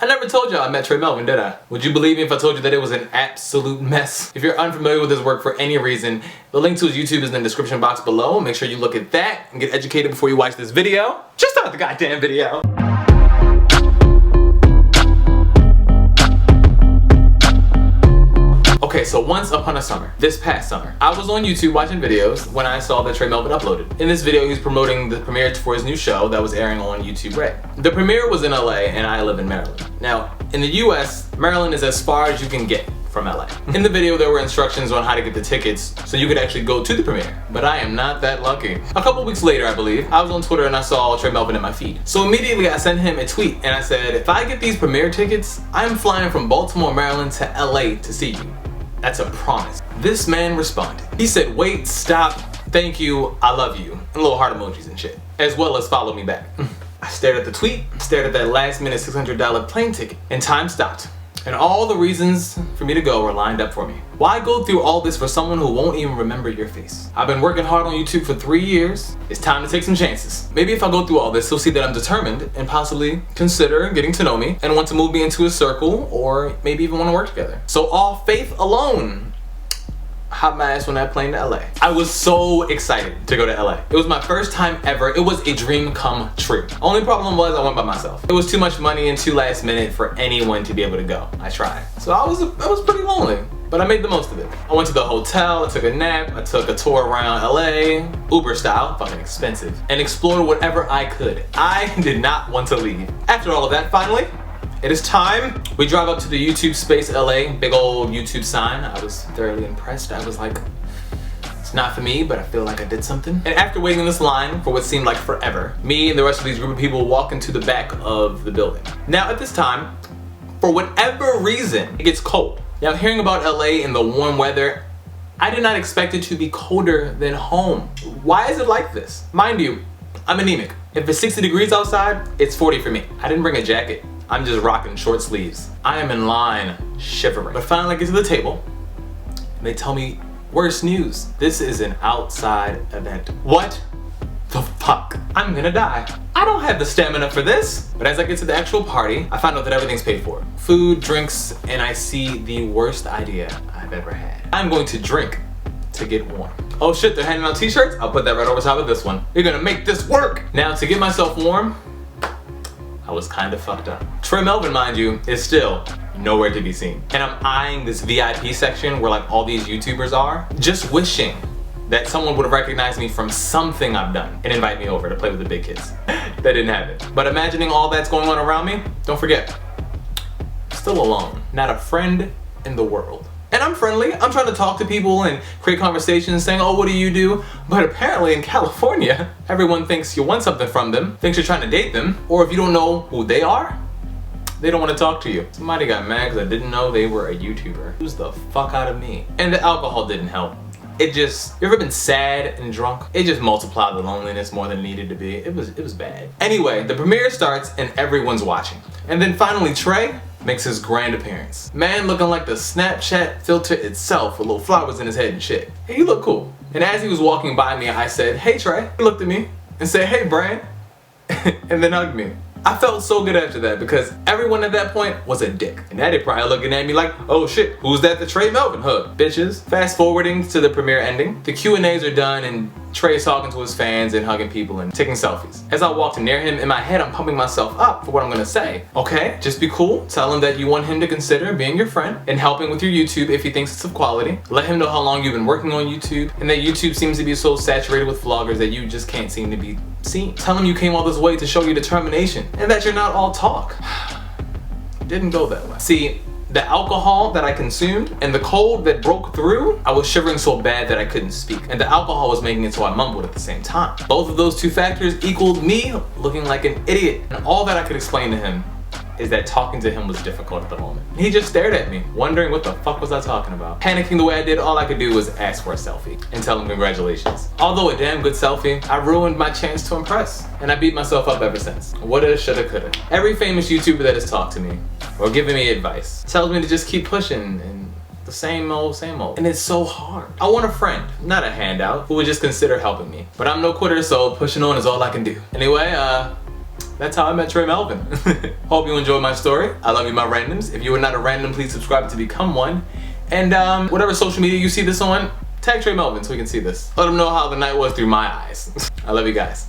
I never told y'all I met Tré Melvin, did I? Would you believe me if I told you that it was an absolute mess? If you're unfamiliar with his work for any reason, the link to his YouTube is in the description box below. Make sure you look at that and get educated before you watch this video. Just start the goddamn video. Okay, so once upon a summer, this past summer, I was on YouTube watching videos when I saw that Tré Melvin uploaded. In this video, he's promoting the premiere for his new show that was airing on YouTube Red. The premiere was in LA and I live in Maryland. Now, in the US, Maryland is as far as you can get from LA. In the video, there were instructions on how to get the tickets so you could actually go to the premiere, but I am not that lucky. A couple weeks later, I believe, I was on Twitter and I saw Tré Melvin in my feed. So immediately I sent him a tweet and I said, if I get these premiere tickets, I'm flying from Baltimore, Maryland to LA to see you. That's a promise. This man responded. He said, wait, stop, thank you, I love you, and little heart emojis and shit, as well as follow me back. I stared at the tweet, stared at that last minute $600 plane ticket, and time stopped. And all the reasons for me to go were lined up for me. Why go through all this for someone who won't even remember your face? I've been working hard on YouTube for 3 years. It's time to take some chances. Maybe if I go through all this, he'll see that I'm determined and possibly consider getting to know me and want to move me into his circle or maybe even want to work together. So all faith alone, hop my ass on that plane to LA. I was so excited to go to LA. It was my first time ever. It was a dream come true. Only problem was I went by myself. It was too much money and too last minute for anyone to be able to go. I tried. So I was pretty lonely, but I made the most of it. I went to the hotel, I took a nap, I took a tour around LA, Uber style, fucking expensive, and explored whatever I could. I did not want to leave. After all of that, finally, it is time. We drive up to the YouTube Space LA, big old YouTube sign. I was thoroughly impressed. I was like, it's not for me, but I feel like I did something. And after waiting in this line for what seemed like forever, me and the rest of these group of people walk into the back of the building. Now at this time, for whatever reason, it gets cold. Now hearing about LA in the warm weather, I did not expect it to be colder than home. Why is it like this? Mind you, I'm anemic. If it's 60 degrees outside, it's 40 for me. I didn't bring a jacket. I'm just rocking short sleeves. I am in line shivering. But finally I get to the table and they tell me, worst news, this is an outside event. What the fuck? I'm gonna die. I don't have the stamina for this. But as I get to the actual party, I find out that everything's paid for. Food, drinks, and I see the worst idea I've ever had. I'm going to drink to get warm. Oh shit, they're handing out t-shirts? I'll put that right over top of this one. You're gonna make this work. Now to get myself warm, I was kind of fucked up. Tré Melvin, mind you, is still nowhere to be seen. And I'm eyeing this VIP section where like all these YouTubers are, just wishing that someone would have recognized me from something I've done and invite me over to play with the big kids. That didn't happen. But imagining all that's going on around me, don't forget, still alone, not a friend in the world. And I'm friendly, I'm trying to talk to people and create conversations saying, oh, what do you do? But apparently in California, everyone thinks you want something from them, thinks you're trying to date them, or if you don't know who they are, they don't want to talk to you. Somebody got mad because I didn't know they were a YouTuber. Who's the fuck out of me? And the alcohol didn't help. It just, you ever been sad and drunk? It just multiplied the loneliness more than it needed to be. It was bad. Anyway, the premiere starts and everyone's watching. And then finally Tré makes his grand appearance. Man looking like the Snapchat filter itself with little flowers in his head and shit. He looked cool. And as he was walking by me, I said, hey Tré. He looked at me and said, hey Brian, and then hugged me. I felt so good after that because everyone at that point was a dick. And Daddy probably looking at me like, oh shit, who's that the Tré Melvin hug, bitches? Fast forwarding to the premiere ending, the Q&As are done and Tré's talking to his fans and hugging people and taking selfies. As I walked near him, in my head I'm pumping myself up for what I'm gonna say. Okay, just be cool, tell him that you want him to consider being your friend and helping with your YouTube if he thinks it's of quality. Let him know how long you've been working on YouTube and that YouTube seems to be so saturated with vloggers that you just can't seem to be seen. Tell him you came all this way to show your determination and that you're not all talk. Didn't go that way. See, the alcohol that I consumed and the cold that broke through, I was shivering so bad that I couldn't speak. And the alcohol was making it so I mumbled at the same time. Both of those two factors equaled me looking like an idiot. And all that I could explain to him is that talking to him was difficult at the moment. He just stared at me, wondering what the fuck was I talking about. Panicking the way I did, all I could do was ask for a selfie and tell him congratulations. Although a damn good selfie, I ruined my chance to impress. And I beat myself up ever since. Woulda, shoulda, coulda. Every famous YouTuber that has talked to me or given me advice tells me to just keep pushing and the same old, same old. And it's so hard. I want a friend, not a handout, who would just consider helping me. But I'm no quitter, so pushing on is all I can do. Anyway, That's how I met Tré Melvin. Hope you enjoyed my story. I love you, my randoms. If you are not a random, please subscribe to become one. And whatever social media you see this on, tag Tré Melvin so we can see this. Let him know how the night was through my eyes. I love you guys.